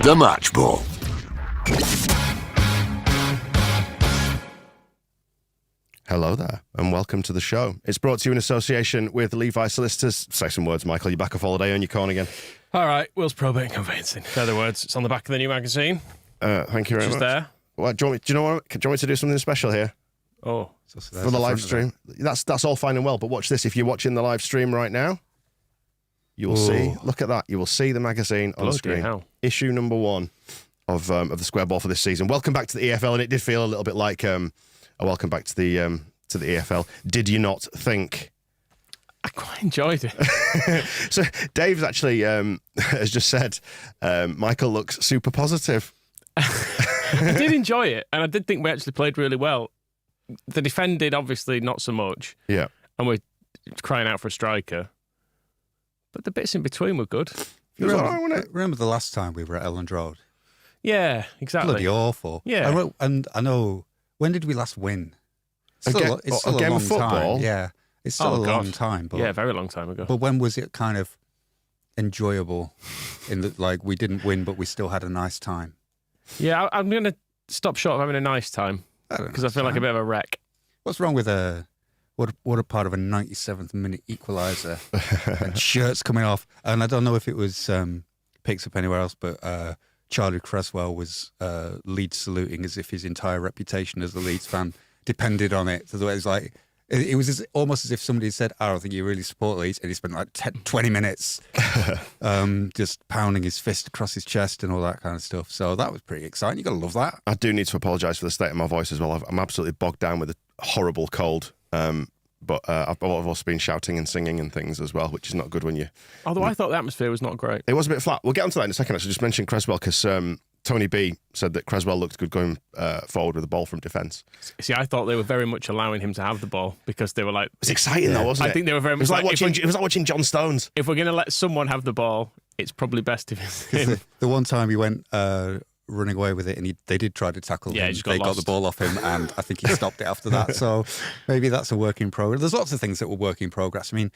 The Match Ball. Hello there, and welcome to the show. It's brought to you in association with Levi Solicitors. Say some words, Michael. You're back off holiday on your corn again. All right, Will's Probate and Conveyancing. In other words, it's on the back of the new magazine. Thank you very much. There. Well, do you want me to do something special here? Oh. For the live stream. That's all fine and well, but watch this. If you're watching the live stream right now, you will see, look at that, you will see the magazine on the screen. Hell. Issue number 1 of the Square Ball for this season. Welcome back to the EFL, and it did feel a little bit like a welcome back to the EFL. Did you not think? I quite enjoyed it. So Dave's actually has just said Michael looks super positive. I did enjoy it, and I did think we actually played really well. The defended, obviously, not so much. Yeah. And we're crying out for a striker. But the bits in between were good. Remember the last time we were at Elland Road? Yeah, exactly. Bloody awful. Yeah. And I know, when did we last win? It's still a game long of football? Time. Yeah. It's still a long time. But, yeah, very long time ago. But when was it kind of enjoyable? In that, like, we didn't win, but we still had a nice time. Yeah, I'm going to stop short of having a nice time because I feel like a bit of a wreck. What's wrong with what a part of a 97th minute equaliser and shirts coming off? And I don't know if it was picked up anywhere else, but Charlie Cresswell was Leeds saluting as if his entire reputation as a Leeds fan depended on it. So it's like it was almost as if somebody said, "Oh, I think you really support Leeds," and he spent like 20 minutes just pounding his fist across his chest and all that kind of stuff. So that was pretty exciting. You got to love that. I do need to apologise for the state of my voice as well. I'm absolutely bogged down with a horrible cold. But I've also been shouting and singing and things as well, which is not good when you... Although I thought the atmosphere was not great. It was a bit flat. We'll get onto that in a second, actually. Just mention Cresswell, because Tony B said that Cresswell looked good going forward with the ball from defence. See, I thought they were very much allowing him to have the ball because they were like... It's exciting though, wasn't it? I think they were very much it was like watching John Stones. If we're going to let someone have the ball, it's probably best if it's him. The one time he went... running away with it, and they did try to tackle him. They got the ball off him, and I think he stopped it after that. So maybe that's a work in progress. There's lots of things that were work in progress. I mean,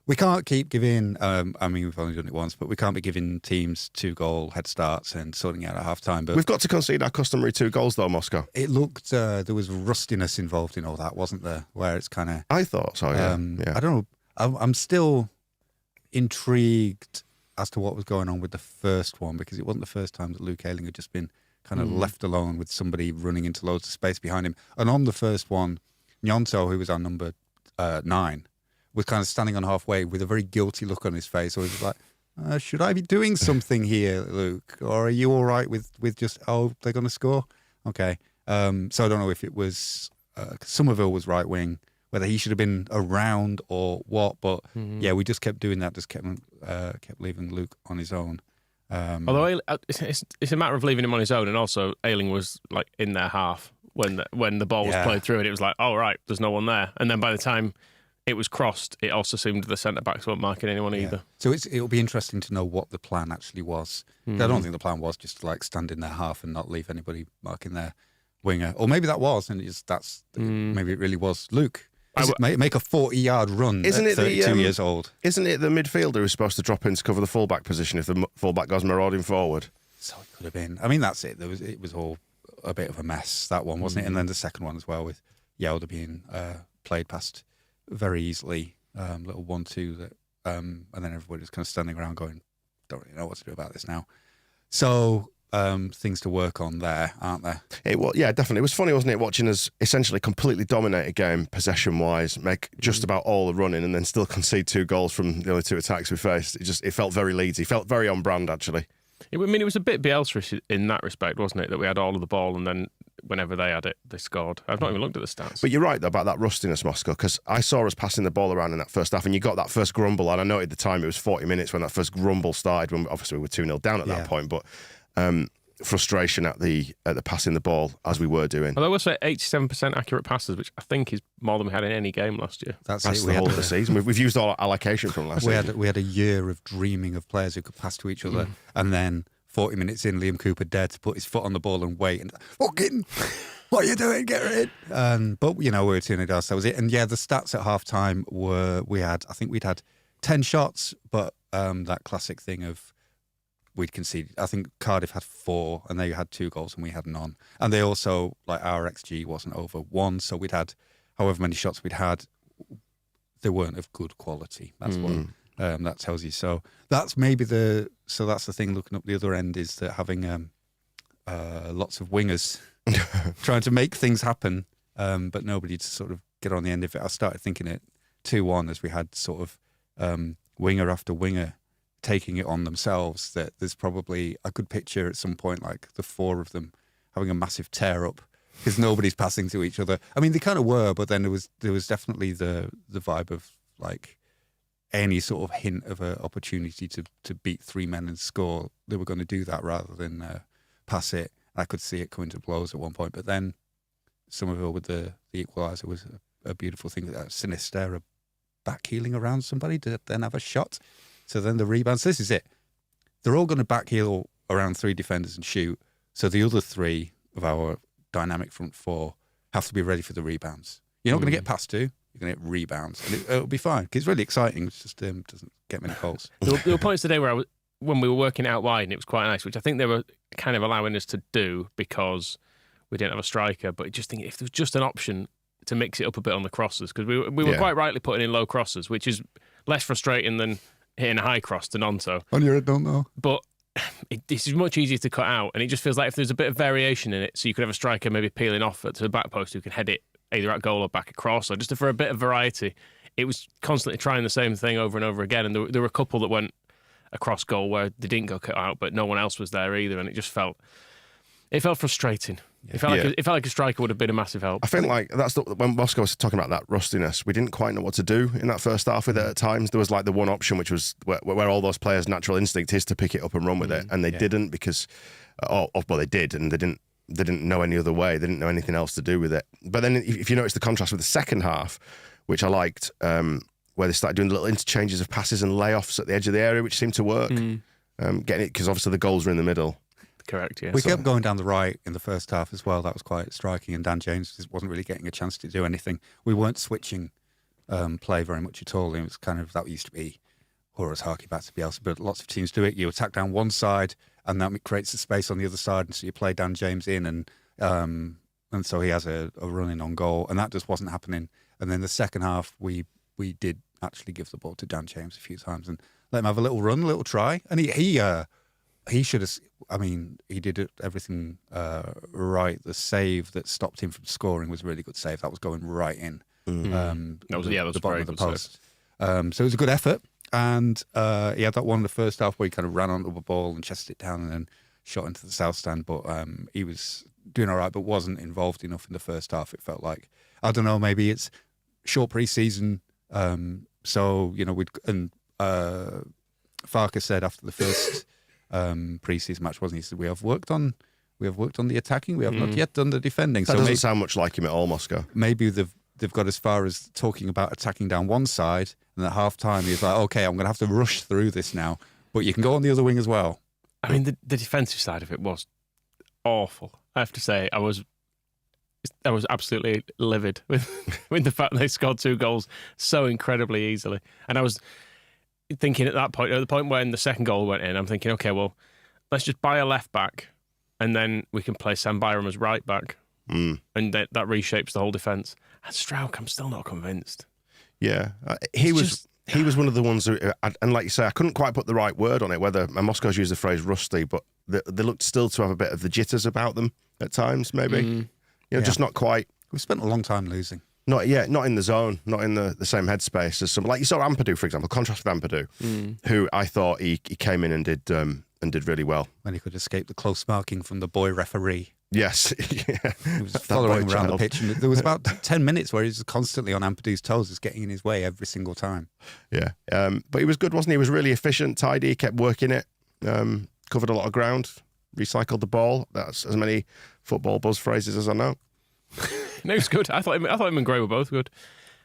we can't keep giving, we've only done it once, but we can't be giving teams 2-goal head starts and sorting out at half-time. But we've got to concede our customary 2 goals, though, Moscow. It looked, there was rustiness involved in all that, wasn't there? Where it's kind of... I thought so, yeah. I don't know. I'm still intrigued as to what was going on with the first one, because it wasn't the first time that Luke Ayling had just been kind of left alone with somebody running into loads of space behind him. And on the first one, Nyonto, who was our number 9, was kind of standing on halfway with a very guilty look on his face. So he was like, should I be doing something here, Luke? Or are you all right with just, they're going to score? Okay. So I don't know if it was, Somerville was right wing, whether he should have been around or what, but yeah, we just kept doing that, just kept leaving Luke on his own. Although it's a matter of leaving him on his own, and also Ayling was like in their half when the ball was played through, and it was like, oh right, there's no one there. And then by the time it was crossed, it also seemed the centre backs weren't marking anyone either. So it'll be interesting to know what the plan actually was. I don't think the plan was just to like stand in their half and not leave anybody marking their winger, or maybe that was, and maybe it really was Luke. Make a 40-yard run at 32 years old. Isn't it the midfielder who's supposed to drop in to cover the fullback position if the fullback goes marauding forward? So it could have been. I mean, that's it. It was all a bit of a mess, that one, wasn't it? And then the second one as well, with Yelda being played past very easily, little 1-2 that, and then everybody was kind of standing around going, don't really know what to do about this now. So... things to work on there, aren't there? Yeah, definitely. It was funny, wasn't it, watching us essentially completely dominate a game possession-wise, make just about all the running, and then still concede 2 goals from the only 2 attacks we faced. It felt very Leeds. It felt very on brand, actually. It was a bit Bielsa in that respect, wasn't it? That we had all of the ball, and then whenever they had it, they scored. I've not even looked at the stats. But you're right, though, about that rustiness, Moscow, because I saw us passing the ball around in that first half, and you got that first grumble, and I noted the time, it was 40 minutes when that first grumble started, when obviously we were 2-0 down at that point, but... frustration at the passing the ball as we were doing. Although I will say 87% accurate passes, which I think is more than we had in any game last year. That's the whole of the season. We've used all our allocation from last season. We had a year of dreaming of players who could pass to each other, and then 40 minutes in, Liam Cooper dared to put his foot on the ball and wait. And fucking, what are you doing? Get rid. But we were 2-0 down, so that was it. And yeah, the stats at half time were we'd had 10 shots, but that classic thing of we'd conceded. I think Cardiff had 4, and they had 2 goals, and we had none. And they also, like, our XG wasn't over 1, so we'd had however many shots we'd had, they weren't of good quality. That's what that tells you. So that's maybe that's the thing. Looking up the other end is that having lots of wingers trying to make things happen, but nobody to sort of get on the end of it. I started thinking it 2-1 as we had sort of winger after winger taking it on themselves, that there's probably, I could picture at some point like the 4 of them having a massive tear up because nobody's passing to each other. I mean, they kind of were, but then there was definitely the vibe of like any sort of hint of an opportunity to beat 3 men and score. They were going to do that rather than pass it. I could see it coming to blows at one point, but then Somerville with the equaliser was a beautiful thing. That Sinisterra backheeling around somebody to then have a shot. So then the rebounds. This is it. They're all going to backheel around 3 defenders and shoot. So the other 3 of our dynamic front 4 have to be ready for the rebounds. You're not going to get past 2. You're going to get rebounds, and it'll be fine. Because it's really exciting. It just doesn't get many goals. There were points today where when we were working out wide, and it was quite nice, which I think they were kind of allowing us to do because we didn't have a striker. But just think if there was just an option to mix it up a bit on the crosses, because we were quite rightly putting in low crosses, which is less frustrating than hitting a high cross to Nonto. On your head, don't know. But this is much easier to cut out, and it just feels like if there's a bit of variation in it, so you could have a striker maybe peeling off to the back post who can head it either at goal or back across, or just for a bit of variety. It was constantly trying the same thing over and over again, and there were a couple that went across goal where they didn't go cut out, but no one else was there either, and it just felt frustrating. It felt like a striker would have been a massive help. I think like that's when Moscow was talking about that rustiness, we didn't quite know what to do in that first half with it at times. There was like the one option, which was where all those players' natural instinct is to pick it up and run with it, and they didn't because, they did, and they didn't know any other way. They didn't know anything else to do with it. But then if you notice the contrast with the second half, which I liked, where they started doing little interchanges of passes and layoffs at the edge of the area, which seemed to work. Getting it, because obviously the goals were in the middle. Correct, yeah. We kept going down the right in the first half as well. That was quite striking, and Dan James just wasn't really getting a chance to do anything. We weren't switching play very much at all. It was kind of, that used to be Horace harking back to Bielsa, but lots of teams do it. You attack down one side, and that creates a space on the other side, and so you play Dan James in, and so he has a run in on goal, and that just wasn't happening. And then the second half, we did actually give the ball to Dan James a few times and let him have a little run, a little try, and he should have. I mean, he did everything right. The save that stopped him from scoring was a really good save. That was going right in. That was the bottom of the post. So it was a good effort. And he had that one in the first half where he kind of ran onto the ball and chested it down and then shot into the south stand. But he was doing all right, but wasn't involved enough in the first half, it felt like. I don't know, maybe it's short pre-season. So, Farker said after the first pre-season match, wasn't he? He said, we have worked on the attacking. We have not yet done the defending. That doesn't sound much like him at all, Moscow. Maybe they've got as far as talking about attacking down one side, and at half time he's like, okay, I'm going to have to rush through this now, but you can go on the other wing as well. I mean, the defensive side of it was awful. I have to say, I was absolutely livid with the fact they scored 2 goals so incredibly easily. And I was thinking at that point, at the point when the second goal went in, I'm thinking, okay, well, let's just buy a left back, and then we can play Sam Byram as right back, and that reshapes the whole defence. And Strauch, I'm still not convinced. Yeah, he was one of the ones who, and like you say, I couldn't quite put the right word on it. Whether Moscow's used the phrase rusty, but they looked still to have a bit of the jitters about them at times. Maybe just not quite. We spent a long time losing. Not in the zone, not in the same headspace as some. Like you saw Ampadu, for example. Contrast with Ampadu, who I thought he came in and did really well. When he could escape the close marking from the boy referee. Yes, he was following him around the pitch, and there was about 10 minutes where he was constantly on Ampadu's toes, just getting in his way every single time. Yeah, but he was good, wasn't he? He was really efficient, tidy, he kept working it, covered a lot of ground, recycled the ball. That's as many football buzz phrases as I know. No, he's good. I thought him and Gray were both good.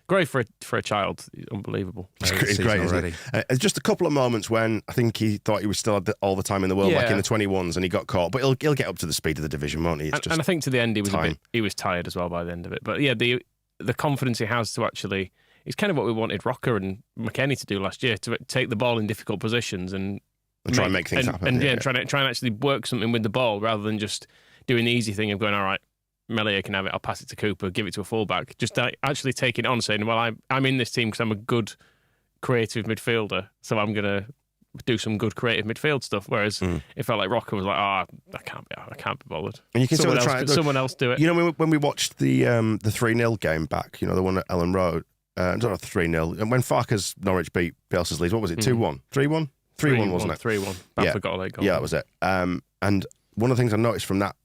Gray for a child, unbelievable. It's great already. Just a couple of moments when I think he thought he was still all the time in the world, like in the 21s, and he got caught. But he'll get up to the speed of the division, won't he? And I think to the end he was tired as well by the end of it. But yeah, the confidence he has to actually, it's kind of what we wanted Rocker and McKennie to do last year, to take the ball in difficult positions and And try and make things happen. And try and actually work something with the ball rather than just doing the easy thing of going, all right, Meslier can have it, I'll pass it to Cooper, give it to a fullback. Just actually taking it on, saying, well, I'm in this team because I'm a good creative midfielder, so I'm going to do some good creative midfield stuff. Whereas it felt like Rocker was like, I can't be bothered. And you can someone else do it. You know, when we watched the 3-0 game back, you know, the one at Ellen Road, not 3-0, and when Farke's Norwich beat Bielsa's Leeds, what was it, 2-1? 3-1? 3-1, wasn't it? 3-1. Bamford got a late goal. Yeah, that was it. And one of the things I noticed from that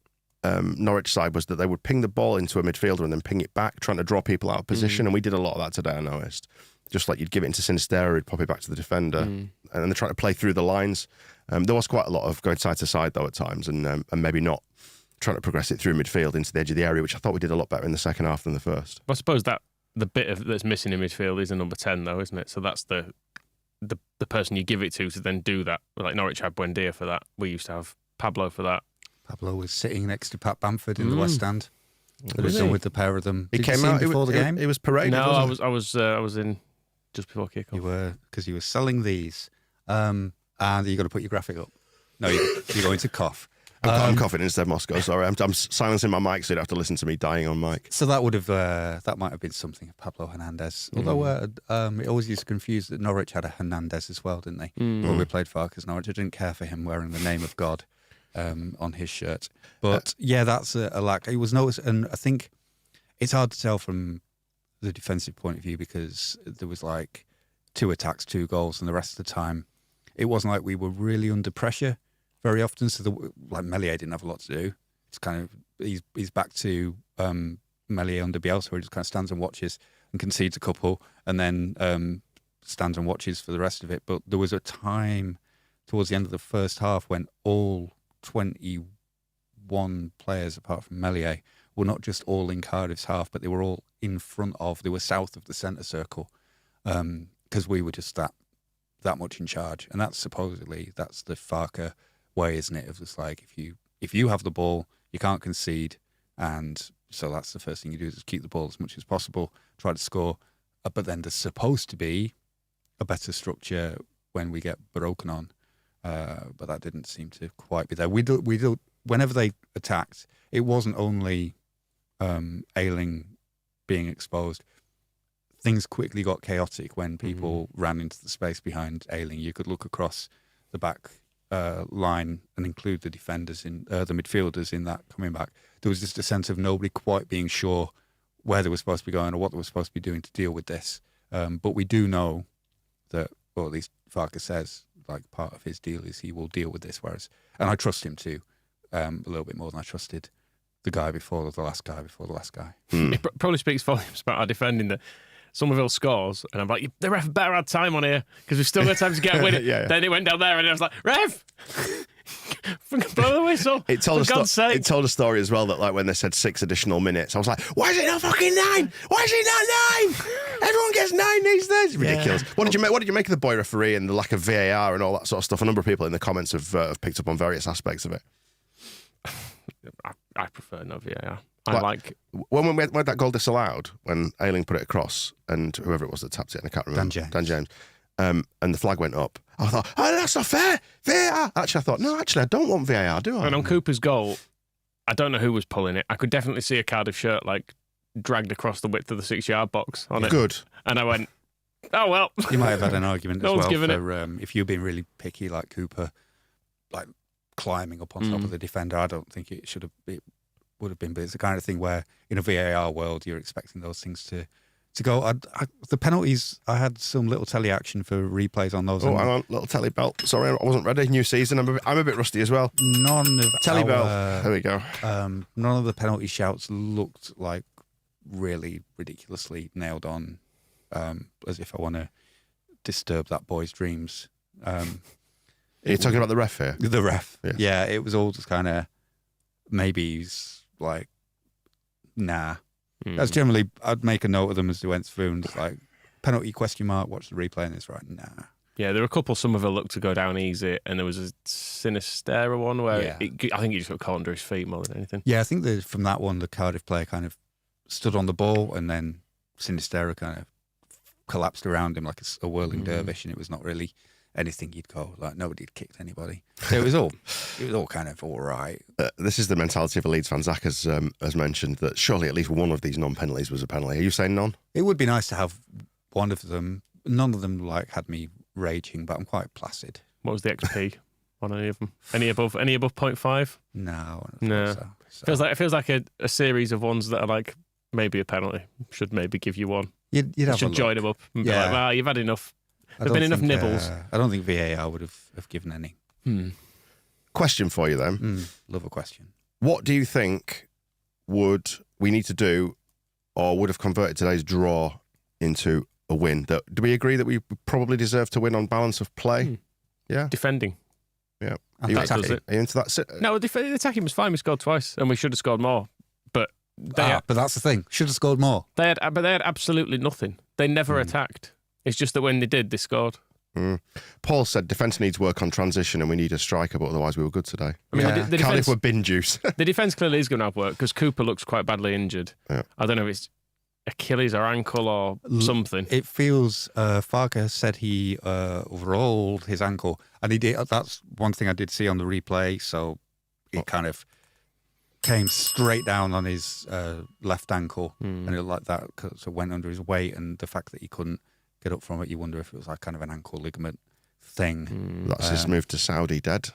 Norwich side was that they would ping the ball into a midfielder and then ping it back, trying to draw people out of position. And we did a lot of that today, I noticed. Just like you'd give it into Sinistera, he'd pop it back to the defender. And then they're trying to play through the lines. There was quite a lot of going side to side, though, at times, and maybe not trying to progress it through midfield into the edge of the area, which I thought we did a lot better in the second half than the first. I suppose that the bit that's missing in midfield is a number 10, though, isn't it? So that's the person you give it to then do that. Like Norwich had Buendia for that. We used to have Pablo for that. Pablo was sitting next to Pat Bamford in the West Stand. It was done with the pair of them. He came out before the game. It was paraded. No, I was in just before kickoff. You were, because you were selling these, and you got to put your graphic up. No, you're going to cough. I'm coughing instead, Moscow. Sorry, I'm silencing my mic so you'd have to listen to me dying on mic. So that might have been something of Pablo Hernandez. Although it always used to confuse that Norwich had a Hernandez as well, didn't they? When we played Farkas Norwich, I didn't care for him wearing the name of God on his shirt. But yeah, that's a lack. It was noticed, and I think it's hard to tell from the defensive point of view because there was like 2 attacks, 2 goals, and the rest of the time it wasn't like we were really under pressure very often. So like Meslier didn't have a lot to do. It's kind of he's back to Meslier under Bielsa, where he just kind of stands and watches and concedes a couple, and then stands and watches for the rest of it. But there was a time towards the end of the first half when all 21 players, apart from Meslier, were not just all in Cardiff's half, but they were all in front of. They were south of the centre circle because we were just that much in charge, and that's the Farke way, isn't it? Of just like if you have the ball, you can't concede, and so that's the first thing you do is keep the ball as much as possible, try to score. But then there's supposed to be a better structure when we get broken on, but that didn't seem to quite be there. We do. Whenever they attacked, it wasn't only Ayling being exposed. Things quickly got chaotic when people ran into the space behind Ayling. You could look across the back line and include the defenders in the midfielders in that coming back. There was just a sense of nobody quite being sure where they were supposed to be going or what they were supposed to be doing to deal with this. But we do know that, or at least Farke says, like part of his deal is he will deal with this. And I trust him too, a little bit more than I trusted the guy before the last guy before the last guy. It probably speaks volumes about our defending that Somerville scores, and I'm like, the ref better had time on here because we've still got time to get a win. Yeah. Then it went down there, and I was like, ref, blow the whistle. It told a story as well that like when they said 6 additional minutes, I was like, why is it not fucking 9? Why is it not 9? Everyone gets 9 these days. Ridiculous. What did you make of the boy referee and the lack of VAR and all that sort of stuff? A number of people in the comments have picked up on various aspects of it. I prefer no VAR. When we had that goal disallowed, when Ayling put it across and whoever it was that tapped it, and I can't remember. Dan James. And the flag went up. I thought, that's not fair. VAR. Actually, I thought, no, I don't want VAR, do I? And on Cooper's goal, I don't know who was pulling it. I could definitely see a Cardiff shirt like dragged across the width of the 6-yard box on it. Good. And I went, oh, well. You might have had an argument as well for if you've been really picky like Cooper, like climbing up on top of the defender. I don't think it would have been, but it's the kind of thing where in a VAR world you're expecting those things to go. The penalties, I had some little telly action for replays on those. Oh, hang on, little telly belt. Sorry, I wasn't ready. New season, I'm a bit rusty as well. None of telly belt. There we go. None of the penalty shouts looked like really ridiculously nailed on, as if I want to disturb that boy's dreams. You're talking about the ref here? The ref. Yeah, it was all just kind of maybe he's like, nah. That's generally, I'd make a note of them as they went through and just like, penalty, ? Watch the replay and it's right, nah. Yeah, there were a couple Somerville looked to go down easy, and there was a Sinistera one where I think he just got caught under his feet more than anything. Yeah, I think from that one, the Cardiff player kind of stood on the ball and then Sinistera kind of collapsed around him like a whirling dervish, and it was not really anything you'd go, like nobody had kicked anybody. So it was all kind of all right. This is the mentality of a Leeds fan. Zach has mentioned that surely at least one of these non-penalties was a penalty. Are you saying none? It would be nice to have one of them. None of them had me raging, but I'm quite placid. What was the XP on any of them? Any above 0.5? No. So. It feels like a series of ones that are like maybe a penalty. Should maybe give you one. You'd have should join them up and be like, well, you've had enough. There've been enough nibbles. I don't think VAR would have given any. Question for you then. Love a question. What do you think would we need to do or would have converted today's draw into a win? Do we agree that we probably deserve to win on balance of play? Yeah. Defending. Yeah. Are you into that? No, the attacking was fine. We scored twice and we should have scored more. But but that's the thing. Should have scored more. They had absolutely nothing. They never attacked. It's just that when they did, they scored. Paul said defence needs work on transition and we need a striker, but otherwise we were good today. I mean, the Cardiff were bin juice. The defence clearly is going to have work because Cooper looks quite badly injured. Yeah. I don't know if it's Achilles or ankle or something. It feels Farke said he overrolled his ankle, and he did. That's one thing I did see on the replay. So it kind of came straight down on his left ankle, and it like that so went under his weight, and the fact that he couldn't get up from it, you wonder if it was like kind of an ankle ligament thing. That's his move to Saudi dead.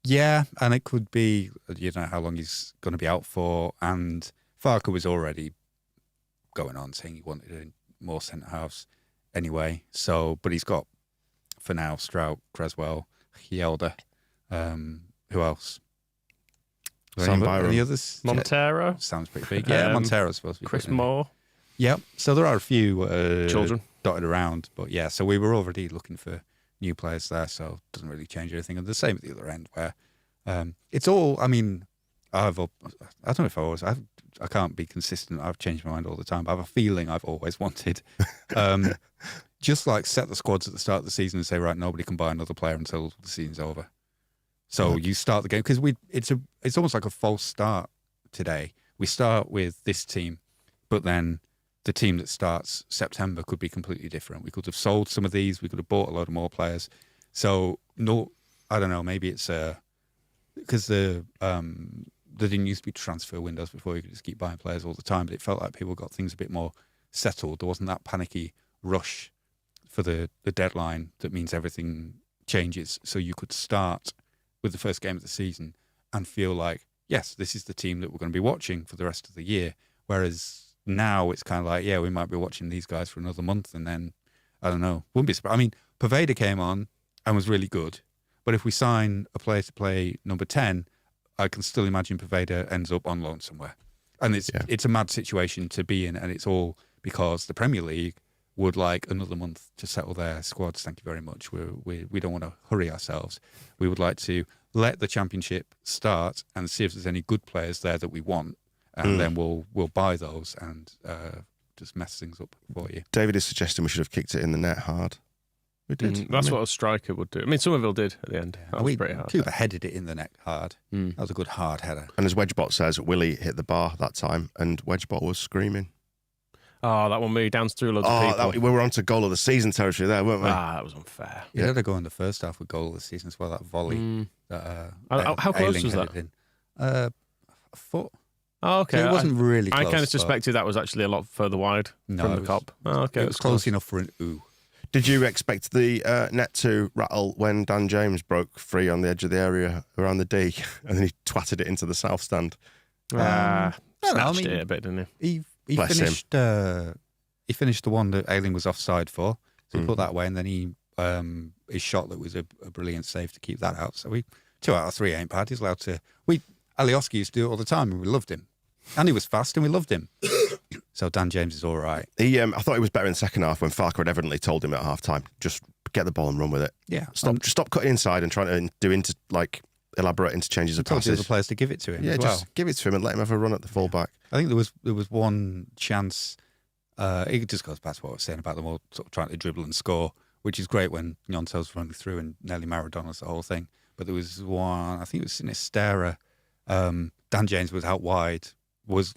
Yeah, and it could be, you know, how long he's going to be out for. And Farke was already going on saying he wanted more centre halves anyway. So, but he's got for now Strout, Creswell, Hjelde. Who else? Any others? Montero sounds pretty big. Yeah, Montero's supposed to be. Chris Moore. Yep. So there are a few children dotted around, but yeah. So we were already looking for new players there, so it doesn't really change anything. And the same at the other end, where it's all. I mean, I don't know if I can't be consistent. I've changed my mind all the time. But I have a feeling I've always wanted, just like set the squads at the start of the season and say, right, nobody can buy another player until the season's over. So you start the game because it's almost like a false start today. We start with this team, but then the team that starts September could be completely different. We could have sold some of these. We could have bought a load of more players. So no, I don't know. Maybe it's because there didn't used to be transfer windows before. You could just keep buying players all the time. But it felt like people got things a bit more settled. There wasn't that panicky rush for the deadline that means everything changes. So you could start with the first game of the season and feel like, yes, this is the team that we're going to be watching for the rest of the year. Whereas now it's kind of like, yeah, we might be watching these guys for another month, and then I don't know, wouldn't be surprised. I mean, Poveda came on and was really good, but if we sign a player to play number 10, I can still imagine Poveda ends up on loan somewhere, and it's a mad situation to be in, and it's all because the Premier League would like another month to settle their squads. Thank you very much. We don't want to hurry ourselves. We would like to let the Championship start and see if there's any good players there that we want. And then we'll buy those and just mess things up for you. David is suggesting we should have kicked it in the net hard. We did. That's what a striker would do. I mean, Somerville did at the end. That was pretty hard. Cooper headed it in the net hard. That was a good hard header. And as Wedgebot says, Willie hit the bar that time, and Wedgebot was screaming. Oh, that one moved down through loads of people. We were on to goal of the season territory there, weren't we? That was unfair. He had a go in the first half with goal of the season as well, that volley. How close was that? A foot. Oh, okay. So it wasn't really close. I kind of suspected that was actually a lot further wide from the cop. Oh, okay. It was close enough for an ooh. Did you expect the net to rattle when Dan James broke free on the edge of the area around the D and then he twatted it into the south stand? Snatched it a bit, didn't he? He finished the one that Ayling was offside for. So he put that away, and then his shot that was a brilliant save to keep that out. So 2 out of 3 ain't bad. He's allowed to. Alioski used to do it all the time, and we loved him. And he was fast, and we loved him. So Dan James is all right. I thought he was better in the second half when Farke had evidently told him at half time, just get the ball and run with it. Yeah. Stop cutting inside and trying to do elaborate interchanges of passes. Told the other players to give it to him. Yeah, just give it to him and let him have a run at the fullback. I think there was one chance. It just goes back to what I was saying about them all sort of trying to dribble and score, which is great when Nyonto's running through and Nelly Maradona's the whole thing. But there was one, I think it was Sinistera. Dan James was out wide, he was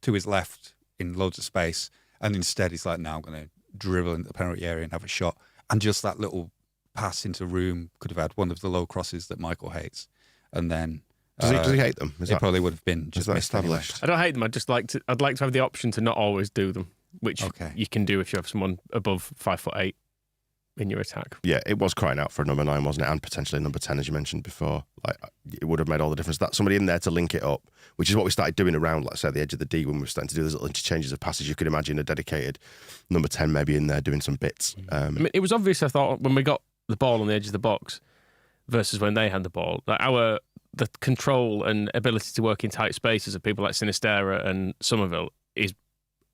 to his left in loads of space, and instead he's like, now I'm going to dribble into the penalty area and have a shot. And just that little pass into room could have had one of the low crosses that Michael hates, and then does he hate them? It probably would have been just established. I don't hate them. I'd like to have the option to not always do them, which you can do if you have someone above 5'8" in your attack. Yeah, it was crying out for a number 9, wasn't it? And potentially number 10, as you mentioned before. Like, it would have made all the difference. That somebody in there to link it up, which is what we started doing around, like I said, the edge of the D when we were starting to do those little interchanges of passes. You could imagine a dedicated number 10 maybe in there doing some bits. I mean, it was obvious, I thought, when we got the ball on the edge of the box versus when they had the ball, that the control and ability to work in tight spaces of people like Sinisterra and Somerville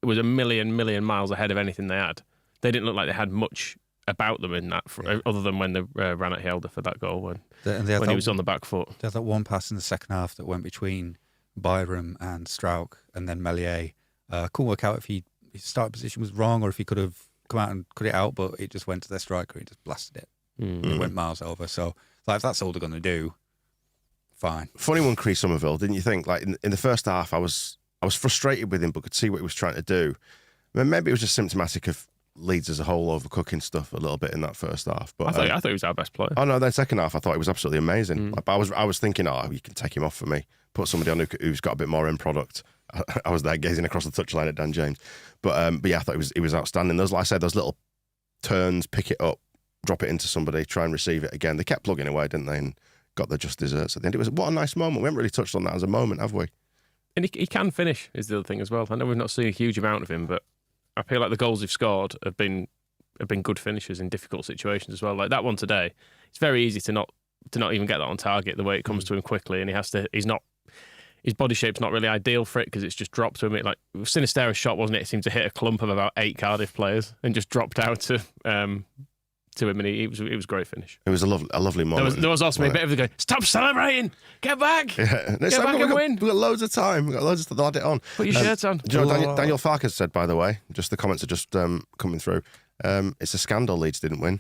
was a million miles ahead of anything they had. They didn't look like they had much about them in that, other than when they ran at Helder for that goal when he was on the back foot. They had that one pass in the second half that went between Byram and Strauch, and then Meslier. Couldn't work out if his start position was wrong or if he could have come out and cut it out, but it just went to their striker. He just blasted it. It went miles over. So, like, if that's all they're going to do, fine. Funny one, Chris Somerville, didn't you think? Like in the first half, I was frustrated with him, but could see what he was trying to do. I mean, maybe it was just symptomatic of Leeds as a whole overcooking stuff a little bit in that first half. But I thought he was our best player. Oh no, then second half I thought he was absolutely amazing. Like, I was thinking, you can take him off for me, put somebody on who's got a bit more end product. I was there gazing across the touchline at Dan James, but yeah, I thought he was outstanding. Those, like I said, those little turns, pick it up, drop it into somebody, try and receive it again. They kept plugging away, didn't they? And got the just desserts at the end. It was what a nice moment. We haven't really touched on that as a moment, have we? And he can finish is the other thing as well. I know we've not seen a huge amount of him, but I feel like the goals he's scored have been good finishes in difficult situations as well. Like that one today, it's very easy to not even get that on target the way it comes to him quickly, and his body shape's not really ideal for it because it's just dropped to him. Like Sinisterra's shot, wasn't it? It seemed to hit a clump of about 8 Cardiff players and just dropped out to him, and it was a great finish. It was a lovely moment. There was also a bit of the going, stop celebrating, get back, get back and win. We've got loads of time. We've got loads to add it on. Put your shirts on. Do you know what Daniel Farkas said, by the way? Just the comments are just coming through. It's a scandal Leeds didn't win.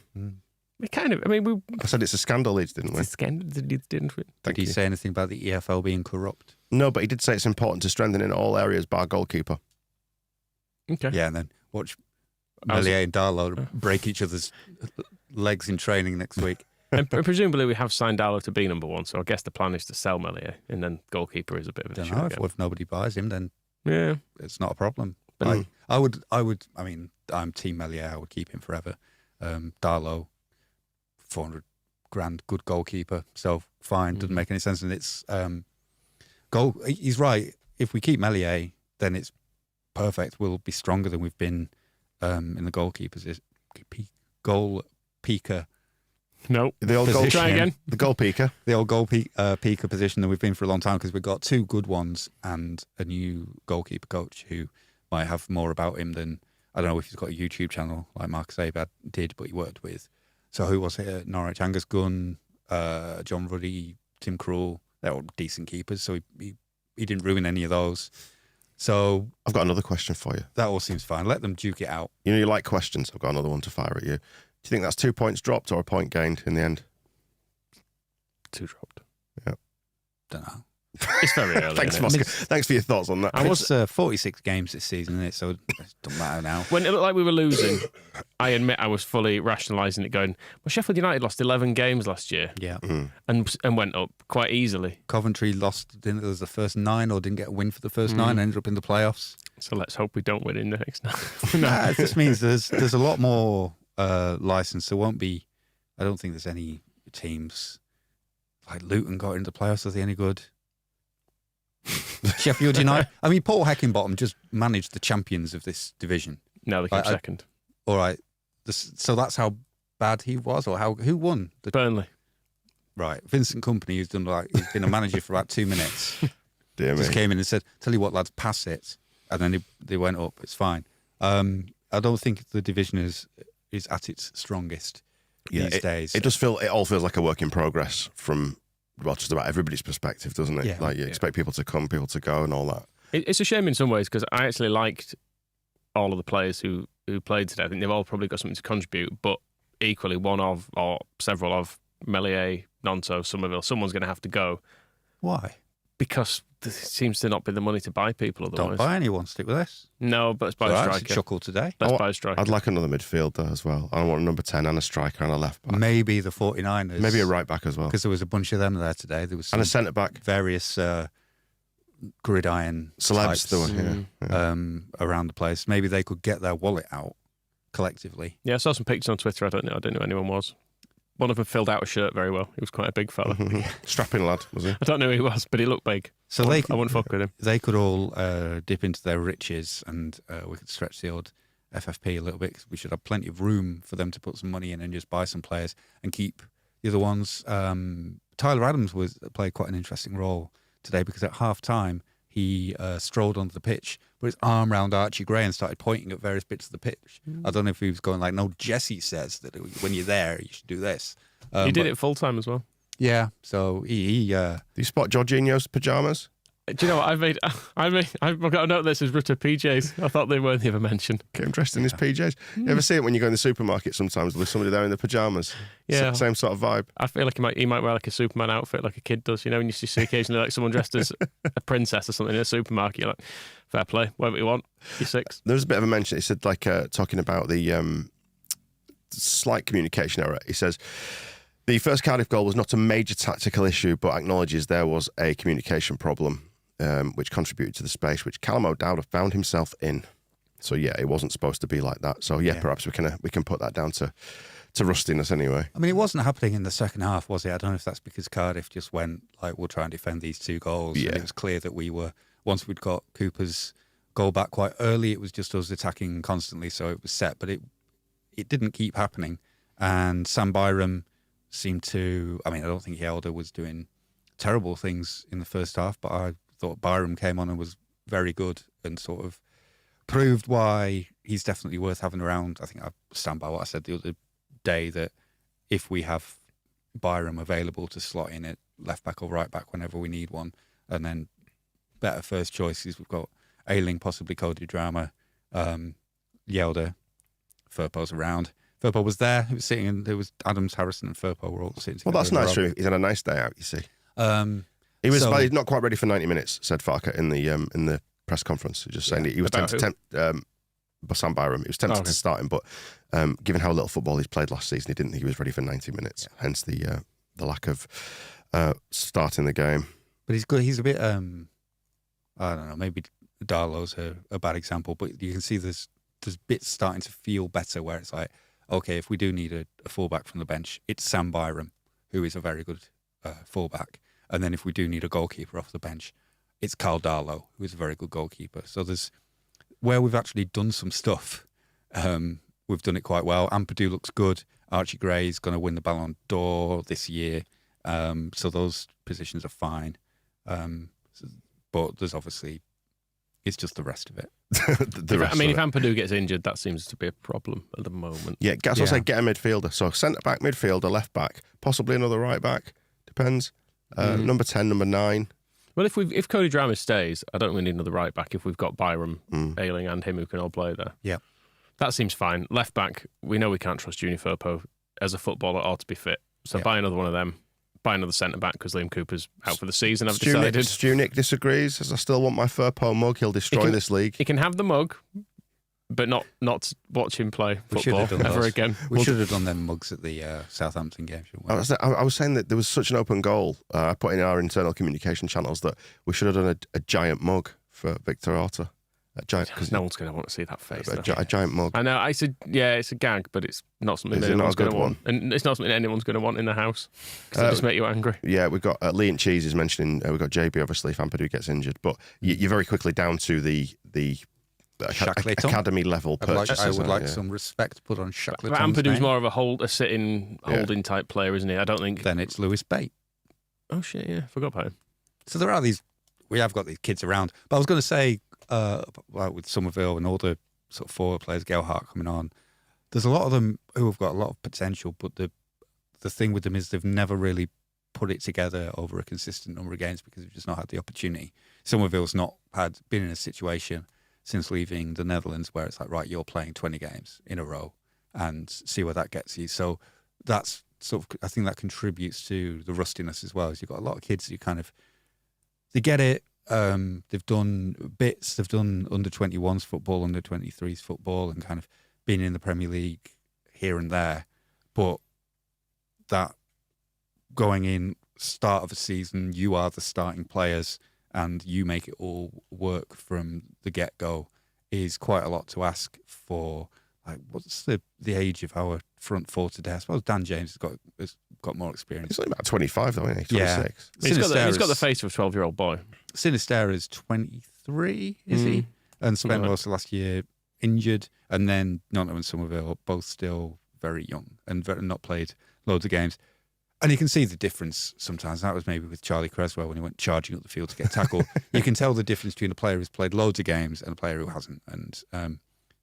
I said it's a scandal Leeds didn't win. It's a scandal Leeds didn't win. Did he say anything about the EFL being corrupt? No, but he did say it's important to strengthen in all areas, bar goalkeeper. Okay. Yeah, and then watch Meslier and Darlow break each other's legs in training next week. And presumably we have signed Darlow to be number 1, so I guess the plan is to sell Meslier, and then goalkeeper is a bit of an issue. If nobody buys him, then it's not a problem. But I would. I mean, I'm Team Meslier. I would keep him forever. Darlow, $400,000, good goalkeeper. So fine, doesn't make any sense. And it's goal. He's right. If we keep Meslier, then it's perfect. We'll be stronger than we've been in the goalkeepers. Goal peaker. No, the old goal. Try again. The goal peaker. The old goal peaker position that we've been for a long time because we've got 2 good ones and a new goalkeeper coach who might have more about him than, I don't know if he's got a YouTube channel like Marcus Abad did, but he worked with. So who was it at Norwich? Angus Gunn, John Ruddy, Tim Krul. They're all decent keepers, so he didn't ruin any of those. So I've got another question for you. That all seems fine. Let them duke it out. You know you like questions. I've got another one to fire at you. Do you think that's 2 points dropped or a point gained in the end? 2 dropped. Yeah. Don't know. It's very early. Thanks, Moscow. Thanks for your thoughts on that. It's 46 games this season, isn't it? So it doesn't matter now. When it looked like we were losing, I admit I was fully rationalising it, going, well, Sheffield United lost 11 games last year. Yeah. And went up quite easily. Coventry lost, didn't it? It was the first 9 or didn't get a win for the first 9 and ended up in the playoffs. So let's hope we don't win in the next 9. Nah, it just means there's a lot more licence. There won't be, I don't think there's any teams like Luton got into the playoffs. Are they any good? Sheffield United. I mean, Paul Heckingbottom just managed the champions of this division. No, they came second. All right. So that's how bad he was, or who won? Burnley. Right. Vincent Kompany, he's been a manager for about 2 minutes. Dear just me. came in and said, "Tell you what, lads, pass it," and then they went up. It's fine. I don't think the division is at its strongest these days. It all feels like a work in progress from just about everybody's perspective, doesn't it? Yeah. Like you expect people to come, people to go, and all that. It's a shame in some ways because I actually liked all of the players who played today. I think they've all probably got something to contribute, but equally one of or several of Meslier, Nonto, Somerville, someone's going to have to go. Why? because there seems to not be the money to buy people otherwise. Don't buy anyone. Stick with this. No, but let's buy a striker. Chuckle today. Let's buy a striker. I'd like another midfielder as well. I want a number 10 and a striker and a left back. Maybe the 49ers. Maybe a right back as well. Because there was a bunch of them there today. There was and a centre back. Various gridiron celebs types, around the place. Maybe they could get their wallet out collectively. Yeah, I saw some pictures on Twitter. I don't know who anyone was. One of them filled out a shirt very well. He was quite a big fella. Strapping lad, was he? I don't know who he was, but he looked big. So I wouldn't fuck with him. They could all dip into their riches, and we could stretch the old FFP a little bit, because we should have plenty of room for them to put some money in and just buy some players and keep the other ones. Tyler Adams played quite an interesting role today, because at half time he strolled onto the pitch, put his arm around Archie Gray and started pointing at various bits of the pitch. I don't know if he was going like, no, Jesse says that when you're there, you should do this. He did it full time as well. Yeah, so he Do you spot Jorginho's pyjamas? Do you know what I've got a note that says Rutter PJs. I thought they worthy of a mention. Get him dressed in his PJs. You ever see it when you go in the supermarket sometimes with somebody there in their pyjamas? Yeah. Same sort of vibe. I feel like he might wear like a Superman outfit like a kid does. You know, when you see occasionally like someone dressed as a princess or something in a supermarket, you're like, fair play, whatever you want. You're 6. There was a bit of a mention. He said, like, talking about the slight communication error. He says, the first Cardiff goal was not a major tactical issue, but acknowledges there was a communication problem, which contributed to the space which Callum O'Dowd found himself in. So yeah, it wasn't supposed to be like that. So yeah. Perhaps we can put that down to rustiness anyway. I mean, it wasn't happening in the second half, was it? I don't know if that's because Cardiff just went like, we'll try and defend these 2 goals. Yeah. And it was clear that once we'd got Cooper's goal back quite early, it was just us attacking constantly, so it was set. But it didn't keep happening, and Sam Byram seemed to. I mean, I don't think Helder was doing terrible things in the first half, but I thought Byram came on and was very good and sort of proved why he's definitely worth having around. I think I stand by what I said the other day, that if we have Byram available to slot in at left back or right back whenever we need one, and then better first choices, we've got Ayling, possibly Cody Drama, Yelder, Firpo's around. Firpo was there. He was sitting, and there was Adams, Harrison, and Firpo were all sitting together. Well, that's nice. True. He's had a nice day out. You see, he was he's not quite ready for 90 minutes. Said Farker in the press conference. Just saying that he was tempted. Sam Byram. He was tempted to start him, but given how little football he's played last season, he didn't think he was ready for 90 minutes. Yeah. Hence the lack of starting the game. But he's good. He's a bit. I don't know. Maybe Darlow's a bad example, but you can see there's bits starting to feel better where it's like, okay, if we do need a fullback from the bench, it's Sam Byram, who is a very good fullback. And then if we do need a goalkeeper off the bench, it's Carl Darlow, who is a very good goalkeeper. So there's where we've actually done some stuff. We've done it quite well. Ampadu looks good. Archie Gray is going to win the Ballon d'Or this year. So those positions are fine. But there's obviously, it's just the rest of it. If Ampadu gets injured, that seems to be a problem at the moment. Yeah, that's what I say, get a midfielder. So centre back, midfielder, left back, possibly another right back. Depends. Number 10, number 9. Well, if Cody Drama stays, I don't really need another right back if we've got Byram, Ayling, and him who can all play there. Yeah. That seems fine. Left back, we know we can't trust Junior Firpo as a footballer or to be fit. So buy another one of them. Buy another centre back because Liam Cooper's out for the season. I've decided. Stu Nick disagrees. Says I still want my Firpo mug. He'll destroy this league. He can have the mug, but not watch him play football ever again. We should have done them mugs at the Southampton game. I was saying that there was such an open goal. I put in our internal communication channels that we should have done a giant mug for Victor Orta. Because no one's going to want to see that face. A giant mug. I know. It's a gag, but it's not something anyone's going to want. And it's not something anyone's going to want in the house because it'll just make you angry. Yeah, we've got Lee and Cheese is mentioning, we've got JB obviously if Ampadu gets injured, but you're very quickly down to the academy level purchases. I would like some respect put on Shackleton's Ampadu's name. more of a sitting holding type player, isn't he? I don't think. Then it's Lewis Bate. Oh shit! Yeah, forgot about him. So there are these. We have got these kids around, but I was going to say, with Somerville and all the sort of forward players, Gelhardt coming on, there's a lot of them who have got a lot of potential, but the thing with them is they've never really put it together over a consistent number of games because they've just not had the opportunity. Somerville's not been in a situation since leaving the Netherlands where it's like, right, you're playing 20 games in a row and see where that gets you. So that's sort of, I think that contributes to the rustiness as well, is you've got a lot of kids who kind of they get it. They've done bits. They've done under-21s football, under-23s football, and kind of been in the Premier League here and there. But that going in start of a season, you are the starting players and you make it all work from the get-go is quite a lot to ask for. Like, what's the age of our front four today? I suppose Dan James has got more experience. He's only about 25 though, isn't he? 26. Yeah. He's got the face of a 12-year-old boy. Sinisterra's 23, is he? And spent most of last year injured. And then Nottingham and Somerville both still very young and not played loads of games. And you can see the difference sometimes. That was maybe with Charlie Creswell when he went charging up the field to get tackled. You can tell the difference between a player who's played loads of games and a player who hasn't. And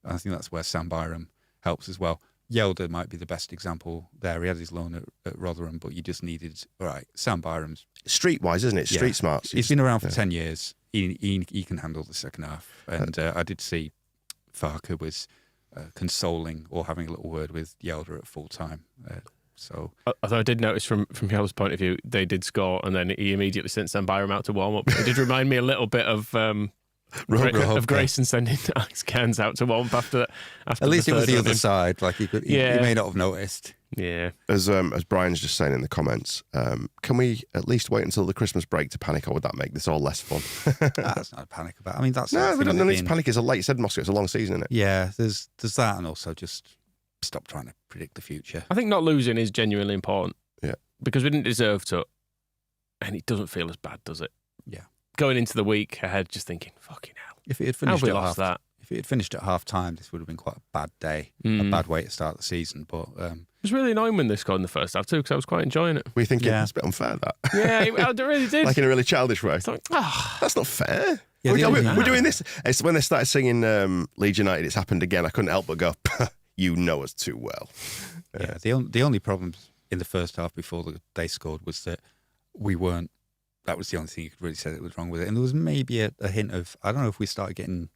I think that's where Sam Byram helps as well. Yelder might be the best example there. He had his loan at Rotherham, but you just needed, all right, Sam Byram's... Streetwise, isn't it? Street smarts. He's been around for 10 years. He can handle the second half. And I did see Farker was consoling or having a little word with Yelder at full time. So, although I did notice from Yelder's point of view, they did score, and then he immediately sent Sam Byram out to warm up. It did remind me a little bit of Grayson sending Alex Cairns out to warm up after. At least it was the other side. Like he may not have noticed. Yeah. As Brian's just saying in the comments, can we at least wait until the Christmas break to panic, or would that make this all less fun? That's not a panic about. I mean, that's no need to panic. It's like you said, Moscow. It's a long season, isn't it? Yeah. There's that, and also just stop trying to predict the future. I think not losing is genuinely important. Yeah. Because we didn't deserve to, and it doesn't feel as bad, does it? Yeah. Going into the week ahead, just thinking, fucking hell. If it had finished at half time, this would have been quite a bad day, a bad way to start the season. But it was really annoying when they scored in the first half too, because I was quite enjoying it. Were you thinking it's a bit unfair, that? Yeah, I really did. Like in a really childish way. Like, that's not fair. Yeah, we're doing this. It's when they started singing Leeds United, it's happened again. I couldn't help but go, you know us too well. Yeah, the only problems in the first half before they scored was that we weren't. That was the only thing you could really say that was wrong with it. And there was maybe a hint of, I don't know if we started getting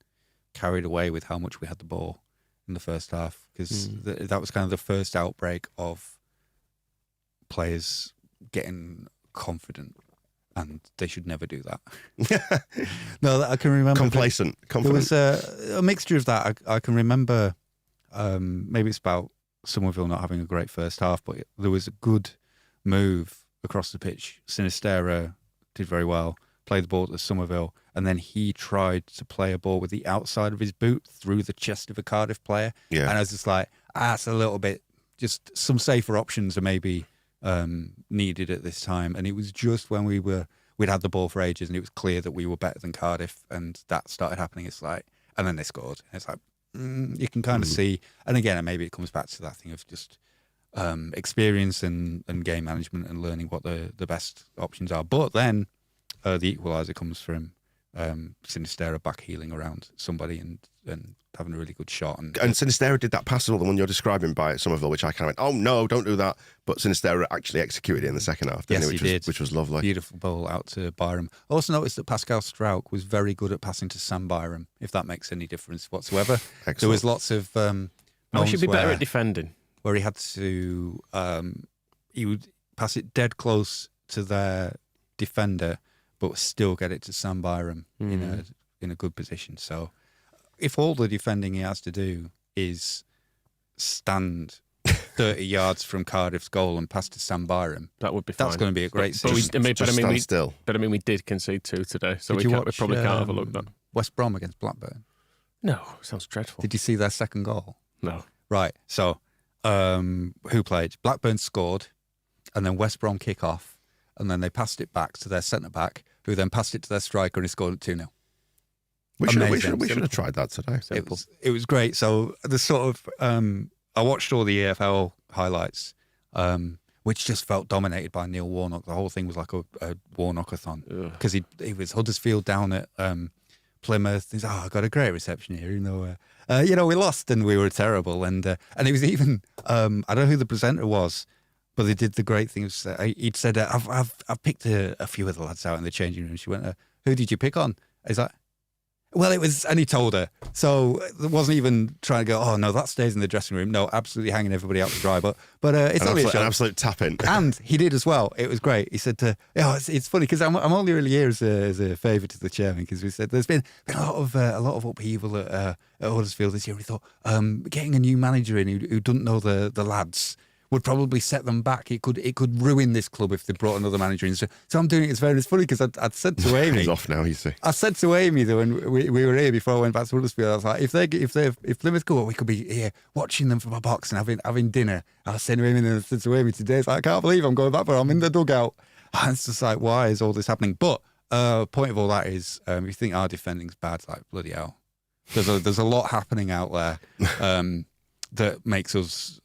carried away with how much we had the ball in the first half, because that was kind of the first outbreak of players getting confident, and they should never do that. No, I can remember. Complacent. Confident. There was a mixture of that. I can remember, maybe it's about Somerville not having a great first half, but there was a good move across the pitch. Sinisterra did very well, played the ball to Somerville, and then he tried to play a ball with the outside of his boot through the chest of a Cardiff player. Yeah. And I was just like, that's a little bit, just some safer options are maybe needed at this time. And it was just when we'd had the ball for ages and it was clear that we were better than Cardiff, and that started happening. It's like, and then they scored. And it's like, you can kind of see, and again, maybe it comes back to that thing of just experience and game management and learning what the best options are. But then the equaliser comes from Sinisterra back heeling around somebody and having a really good shot. And Sinisterra did that pass, the one you're describing by Somerville, which I kind of went, oh no, don't do that. But Sinisterra actually executed it in the second half, yes, he did. Which was lovely. Beautiful ball out to Byram. I also noticed that Pascal Strauch was very good at passing to Sam Byram, if that makes any difference whatsoever. Excellent. There was lots of he should be better at defending. Where he had to, he would pass it dead close to their defender, but still get it to Sam Byram in a good position. So, if all the defending he has to do is stand 30 yards from Cardiff's goal and pass to Sam Byram, that would be fine. That's going to be a great but season. we did concede 2 today, so we probably can't overlook that. West Brom against Blackburn. No, sounds dreadful. Did you see their second goal? No. Right. So, who played? Blackburn scored, and then West Brom kick off, and then they passed it back to their centre back, who then passed it to their striker, and he scored at 2-0. We should have tried that today. It was great. So the sort of I watched all the EFL highlights, which just felt dominated by Neil Warnock. The whole thing was like a Warnock-a-thon, because he was Huddersfield down at Plymouth. He's I got a great reception here, we lost and we were terrible, and it was even I don't know who the presenter was, but they did the great thing. He'd said I've picked a few of the lads out in the changing room. She went, who did you pick on? He's like, Well, it was, and he told her. So it wasn't even trying to go, oh, no, that stays in the dressing room. No, absolutely hanging everybody out to dry. But it's only an absolute tap-in. And he did as well. It was great. He said, it's funny because I'm only really here as a favour to the chairman because we said there's been a lot of upheaval at Huddersfield this year. We thought getting a new manager in who doesn't know the lads would probably set them back. It could ruin this club if they brought another manager in. So I'm doing it. It's funny because I'd said to Amy, he's off now. You see, I said to Amy though, when we were here before I went back to Huddersfield, I was like, if Plymouth go, we could be here watching them from a box and having dinner. I was saying to Amy, and I said to Amy today, it's like, I can't believe I'm going back, but I'm in the dugout. And it's just like, why is all this happening? But point of all that is, if you think our defending's bad, it's like bloody hell. There's a lot happening out there that makes us,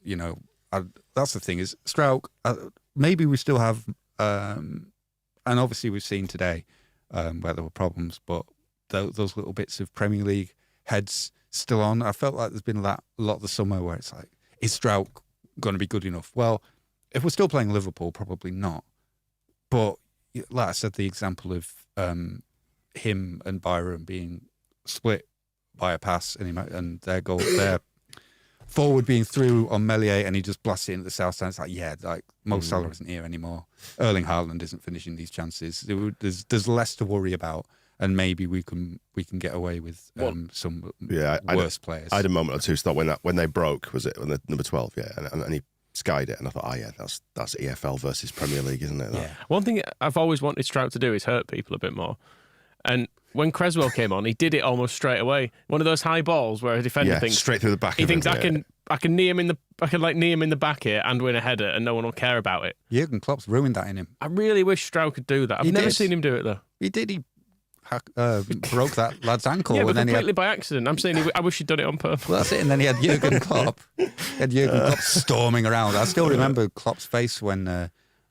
that's the thing is Strauch, maybe we still have, and obviously we've seen today where there were problems, but those little bits of Premier League heads still on. I felt like there's been a lot of the summer where it's like, is Strauch going to be good enough? Well, if we're still playing Liverpool, probably not. But like I said, the example of him and Byron being split by a pass and their goal, their forward being through on Meslier and he just blasts it into the south stand. It's like, Mo Salah isn't here anymore. Erling Haaland isn't finishing these chances. There's less to worry about, and maybe we can get away with some worse players. I had a moment or two stop when they broke. Was it when the number 12? Yeah, and he skied it, and I thought, that's EFL versus Premier League, isn't it? Yeah. One thing I've always wanted Strauch to do is hurt people a bit more, and when Creswell came on, he did it almost straight away. One of those high balls where a defender thinks straight through the back. He thinks I can knee him in the back here and win a header, and no one will care about it. Jurgen Klopp's ruined that in him. I really wish Strauch could do that. I've never seen him do it though. He did. He broke that lad's ankle. Yeah, but completely by accident. I'm saying I wish he'd done it on purpose. Well, that's it. And then he had Jurgen Klopp. Klopp storming around. I still remember Klopp's face when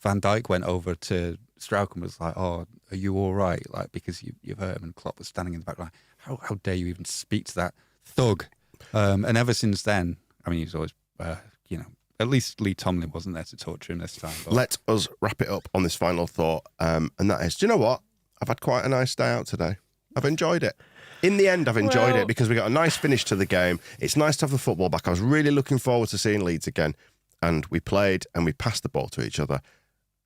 Van Dijk went over to Strauch and was like, "Oh, are you all right?" Like, because you've hurt him, and Klopp was standing in the back like, "How dare you even speak to that thug?" And ever since then, I mean, he was always, at least Lee Tomlin wasn't there to torture him this time. But. Let us wrap it up on this final thought, and that is, do you know what? I've had quite a nice day out today. I've enjoyed it. In the end, I've enjoyed it because we got a nice finish to the game. It's nice to have the football back. I was really looking forward to seeing Leeds again, and we played and we passed the ball to each other.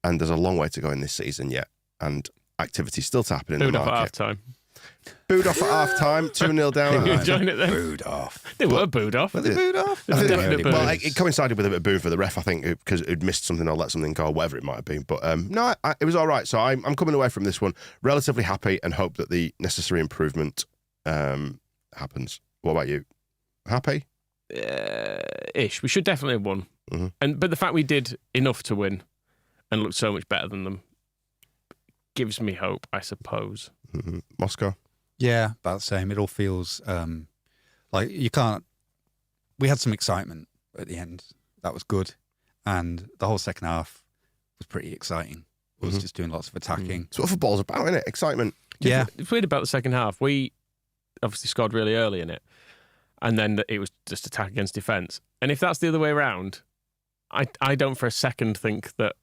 And there's a long way to go in this season yet, and activity still to happen in the market. Booed off at half-time. Booed off at half-time, 2-0 down. You enjoying it then? Booed off. They were booed off. Were they booed off? Well, it coincided with a bit of booing for the ref, I think, because it'd missed something or let something go, or whatever it might have been. But no, it was all right. So I'm coming away from this one relatively happy and hope that the necessary improvement happens. What about you? Happy? Ish. We should definitely have won. Mm-hmm. But the fact we did enough to win and looked so much better than them gives me hope, I suppose. Mm-hmm. Moscow? Yeah, about the same. It all feels like you can't... We had some excitement at the end. That was good. And the whole second half was pretty exciting. It was just doing lots of attacking. That's what football's about, isn't it? Excitement. Yeah. It's weird about the second half. We obviously scored really early in it, and then it was just attack against defence. And if that's the other way around, I don't for a second think that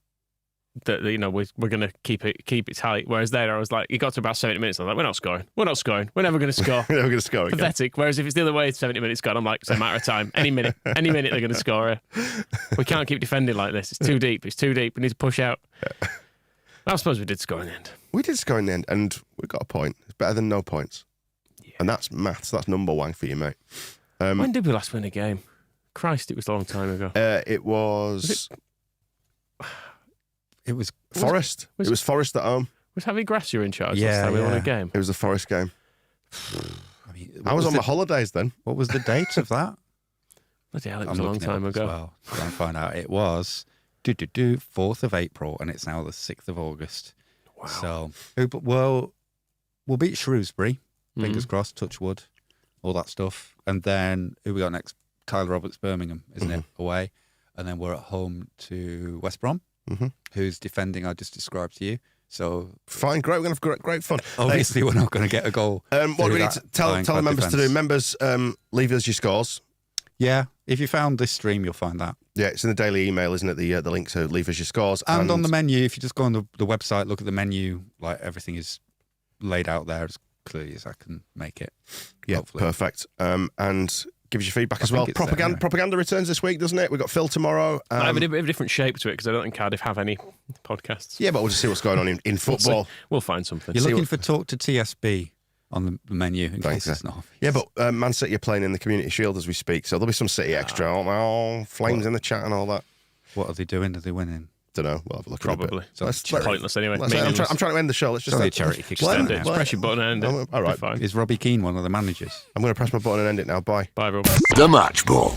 we're going to keep it tight. Whereas there, I was like, it got to about 70 minutes. I was like, we're not scoring. We're never going to score. We're never going to score again. Pathetic. Whereas if it's the other way, 70 minutes gone, I'm like, it's a matter of time. Any minute they're going to score. We can't keep defending like this. It's too deep. We need to push out. I suppose we did score in the end. We did score in the end, and we got a point. It's better than no points. Yeah. And that's maths. That's number one for you, mate. When did we last win a game? Christ, it was a long time ago. It was... It was Forest. It was Forest at home. Was Javi Gracia in charge last time we won a game? It was the Forest game. I was on my holidays then. What was the date of that? Bloody hell, it was a long time ago. Well, try and find out. It was 4th of April, and it's now the 6th of August. Wow. So, we'll beat Shrewsbury. Fingers crossed, touch wood, all that stuff. And then, who we got next? Tyler Roberts, Birmingham, isn't it? Away. And then we're at home to West Brom. Who's defending I just described to you. So fine, great. We're going to have great fun. Obviously, we're not going to get a goal. What do we need to tell the members to do? Members, leave us your scores. Yeah, if you found this stream, you'll find that. Yeah, it's in the daily email, isn't it? The link to leave us your scores. And on the menu, if you just go on the website, look at the menu, like everything is laid out there. It's clearly as I can make it. Yeah, hopefully. perfect. And give us your feedback as well. Propaganda returns this week, doesn't it? We've got Phil tomorrow. I have a bit of a different shape to it because I don't think Cardiff have any podcasts. Yeah, but we'll just see what's going on in football. We'll find something. You're looking for Talk to TSB on the menu in case it's not. Yeah, but Man City are playing in the Community Shield as we speak, so there'll be some City extra. Oh, flames in the chat and all that. What are they doing? Are they winning? Don't know. We'll have a look. Probably. It's pointless anyway. I'm trying to end the show. Let's just only a charity extend it. Press your button and end it. All right. Fine. Is Robbie Keane one of the managers? I'm going to press my button and end it now. Bye. Bye, everyone. The Match Ball.